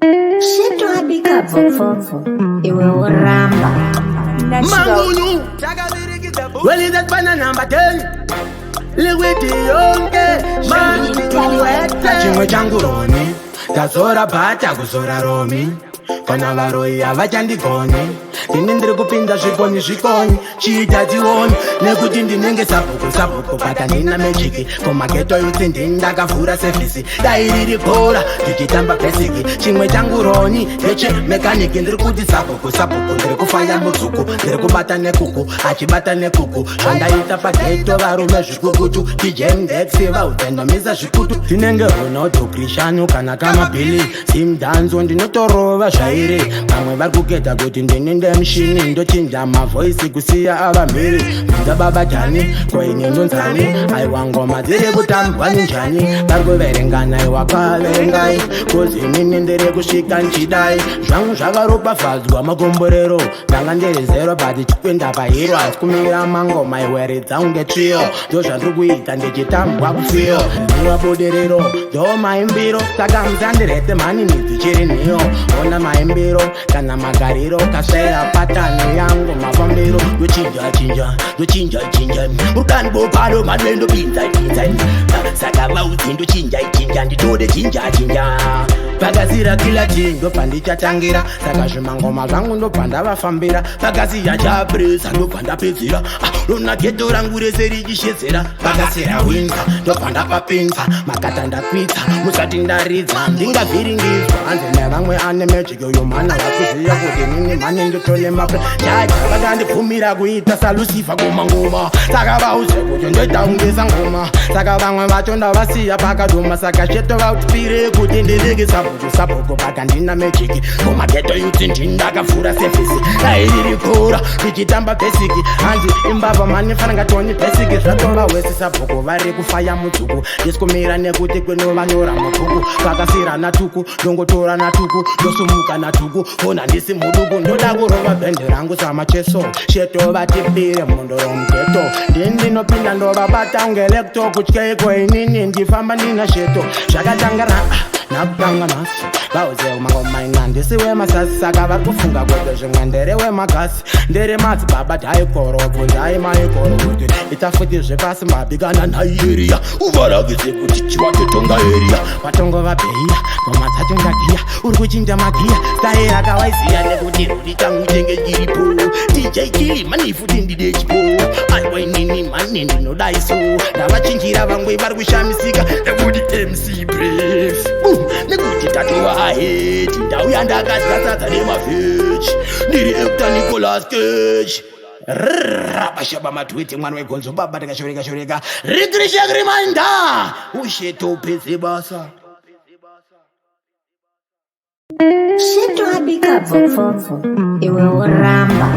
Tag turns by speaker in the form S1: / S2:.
S1: Sheto abika fofofo, iwe uramba.
S2: Mangunu, well is that banana number 10. Liwiti yonke, manituwete. Chimwe changuroni, tazora bata kuzora romi. Kana varoi avachandigoni. Ini ndiri kupinda zvikoni chiita tioni nekuti ndinenge sabhuku bata ndina mejiki kumageto yuti ndakavhura sevhisi dai riri bhora tichitamba bhesiki chimwe changu roni ndeche mekaniki ndiri kuti sabhuku ndiri kufaya mudzuku ndiri kubata nekuku achibata nekuku zvandaita pageto varume zvikukutu tijemdexi vautendomisa zvikutu tinenge ronaldo krishanu kana kamabhili simdanzo ndinotorova zvairi vamwe vari kuketa kuti ndininde mshini ndochinja mavoisi kusiya avamhiri mdzababa jani koinenzonzani aiwa ngoma dziri kutambwa ninjani vari kuverengana aiwa kaverengai kozinini ndiri kusvika nchidai zvangu zvakaropafadzwa makomborero ndanga ndiri zero but chikwenda pahiro asi kumira mangoma iwere dzangu ngetrio ndo zvandiri kuita ndichitambwa kufiyo ndiwa budiriro ndo maimbiro saka muzandirete mhani nidzichiri nhiyo ona maimbiro kana magariro kasvera patani yangu mafambiro ndochinja urukani bopano madendo pinza saka vaudzi ndochinja nditode chinja vakazira kila chindo pandichatangira saka zvimangoma zvangu ndobva ndavafambira vakasiya chapresa ndobva ndapedzera rona geto rangu rese richishedzera vakasera winza ndobva ndapapinza makata ndakwidza musati ndaridza ndingavhiringizwa hanze nevamwe ane magic uyo mana vakuziya kuti nini mane ndotone mape chacha vakandibvumira kuita salusifa kumangoma saka vauze kuti ndoitaungesa ngoma saka vamwe vacho ndavasiya pakadhuma saka cheto vautipire kuti ndirege sabhuku baka ndina magic kumageto yuti ndindakavhura sevhisi dairiri kura ndichitamba bhesiki hanzi imbava mani fanangatoni bhesiki zvatova wese sabhuku vari kufaya mudzuku ndisikumira nekuti kwenovanyora mubhuku vakasira natuku ndongotora natuku ndosumuka natuku ona ndisi muduku ndoda kurova bhende rangu samacheso sheto vatipire mundo romugeto ndinopinda ndovabata ungelekto kutyaiko inini ndifamba ndina sheto zvakatangara nakutanga nasi vauze mangoma ina ndisiwe masasi saka vari kufunga kwete zvimwe ndere wemagasi ndere madzibaba dhaikorobvu ndai maikoro kuti itafuti zvepasi mabikana naieriya uvarakise kuti chiwatotonga eriya watongova bheiya ngoma dzacho ndagiya uri kuchinja magiya staira akawaiziya nekuti rudi changu chenge chiripo dj chili mani futi ndide chipo aiwa inini mani ndinodaiso ndavachinjira vamwe vari kushamisika nekuti mc bref nekuti tatova aheti ndau yandakazatadza nemavheji ndiri ekta nicolas cage rabashaba matwiti mwana wegonzo baba takashoreka rigrishek reminder usheto upedze basa
S1: Sheto abika fofofo, iwe uramba.